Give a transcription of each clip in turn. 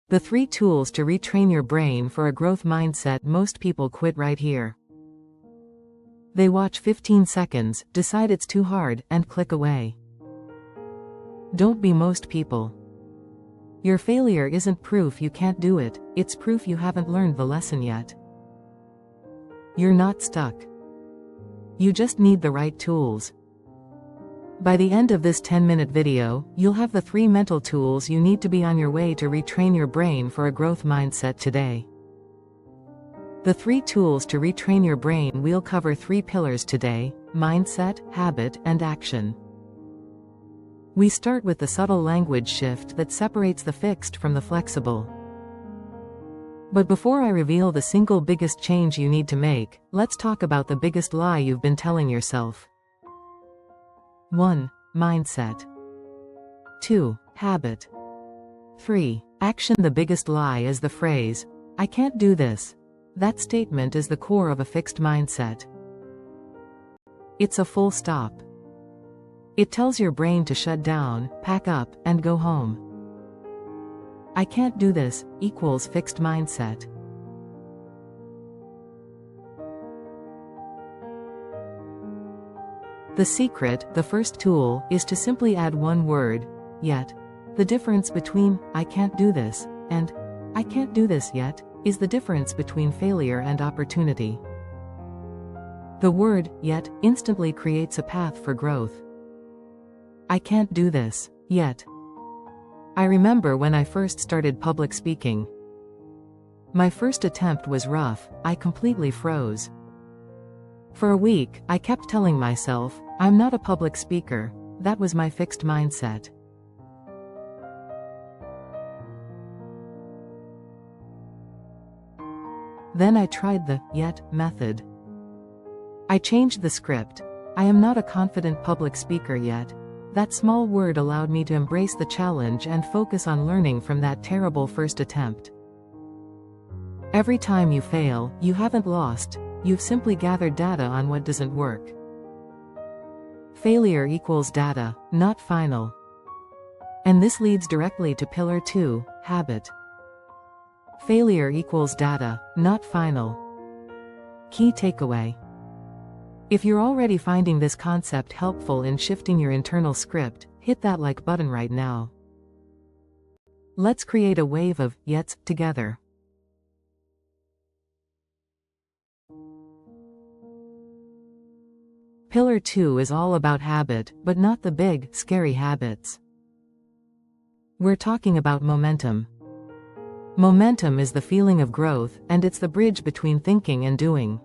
The 3 tools to retrain your brain for a growth mindset. Most people quit right here. They watch 15 seconds, decide it's too hard, and click away. Don't be most people. Your failure isn't proof you can't do it, it's proof you haven't learned the lesson yet. You're not stuck. You just need the right tools. By the end of this 10-minute video, you'll have the 3 mental tools you need to be on your way to retrain your brain for a growth mindset today. The 3 tools to retrain your brain. We'll cover 3 pillars today: mindset, habit, and action. We start with the subtle language shift that separates the fixed from the flexible. But before I reveal the single biggest change you need to make, let's talk about the biggest lie you've been telling yourself. 1. Mindset. 2. Habit. 3. Action. The biggest lie is the phrase, "I can't do this." That statement is the core of a fixed mindset. It's a full stop. It tells your brain to shut down, pack up, and go home. I can't do this equals fixed mindset. The secret, the first tool, is to simply add one word, yet. The difference between, "I can't do this," and, "I can't do this yet," is the difference between failure and opportunity. The word, yet, instantly creates a path for growth. I can't do this, yet. I remember when I first started public speaking. My first attempt was rough, I completely froze. For a week, I kept telling myself, "I'm not a public speaker." That was my fixed mindset. Then I tried the yet method. I changed the script. I am not a confident public speaker yet. That small word allowed me to embrace the challenge and focus on learning from that terrible first attempt. Every time you fail, you haven't lost, you've simply gathered data on what doesn't work. Failure equals data, not final. And this leads directly to pillar 2, habit. Failure equals data, not final. Key takeaway. If you're already finding this concept helpful in shifting your internal script, hit that like button right now. Let's create a wave of yets together. Pillar 2 is all about habit, but not the big, scary habits. We're talking about momentum. Momentum is the feeling of growth, and it's the bridge between thinking and doing.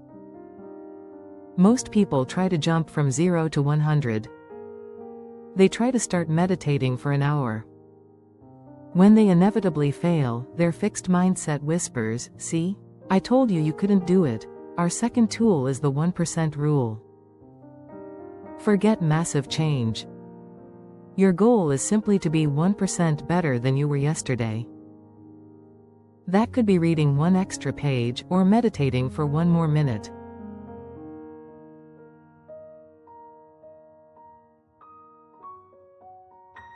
Most people try to jump from 0 to 100. They try to start meditating for an hour. When they inevitably fail, their fixed mindset whispers, "See? I told you you couldn't do it." Our second tool is the 1% rule. Forget massive change. Your goal is simply to be 1% better than you were yesterday. That could be reading 1 extra page or meditating for 1 more minute.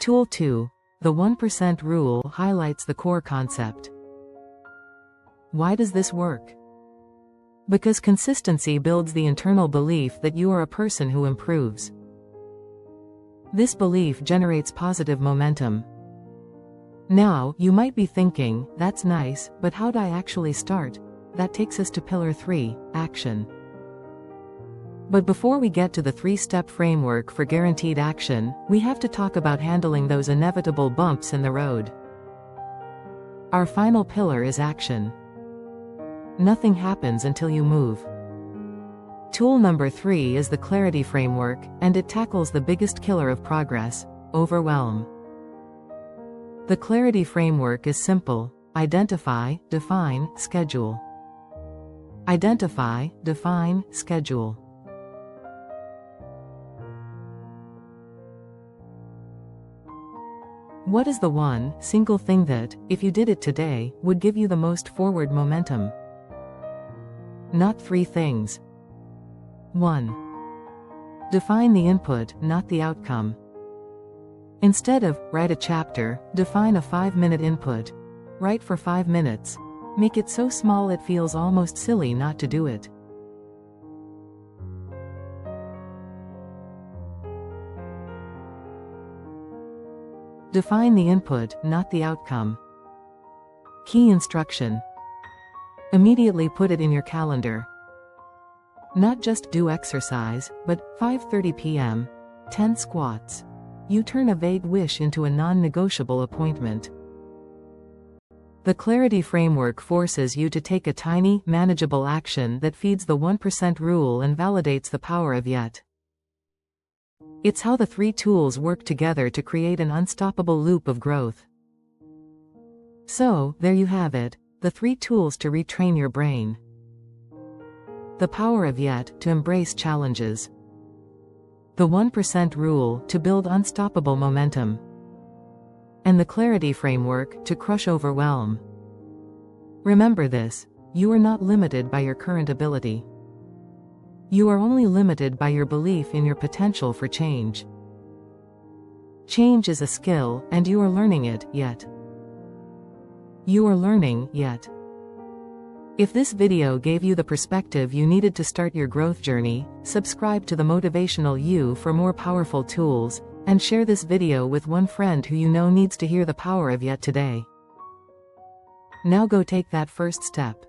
Tool 2. The 1% rule highlights the core concept. Why does this work? Because consistency builds the internal belief that you are a person who improves. This belief generates positive momentum. Now, you might be thinking, "That's nice, but how do I actually start?" That takes us to pillar 3, action. But before we get to the 3-step framework for guaranteed action, we have to talk about handling those inevitable bumps in the road. Our final pillar is action. Nothing happens until you move. Tool number 3 is the clarity framework, and it tackles the biggest killer of progress, overwhelm. The clarity framework is simple: identify, define, schedule. Identify, define, schedule. What is the one single thing that, if you did it today, would give you the most forward momentum? Not 3 things. 1. Define the input, not the outcome. Instead of, write a chapter, define a 5-minute input. Write for 5 minutes. Make it so small it feels almost silly not to do it. Define the input, not the outcome. Key instruction. Immediately put it in your calendar. Not just do exercise, but 5:30 p.m., 10 squats. You turn a vague wish into a non-negotiable appointment. The clarity framework forces you to take a tiny, manageable action that feeds the 1% rule and validates the power of yet. It's how the 3 tools work together to create an unstoppable loop of growth. So, there you have it, the 3 tools to retrain your brain. The power of yet, to embrace challenges. The 1% rule, to build unstoppable momentum. And the clarity framework, to crush overwhelm. Remember this, you are not limited by your current ability. You are only limited by your belief in your potential for change. Change is a skill, and you are learning it, yet. You are learning, yet. If this video gave you the perspective you needed to start your growth journey, subscribe to the Motivational You for more powerful tools, and share this video with one friend who you know needs to hear the power of yet today. Now go take that first step.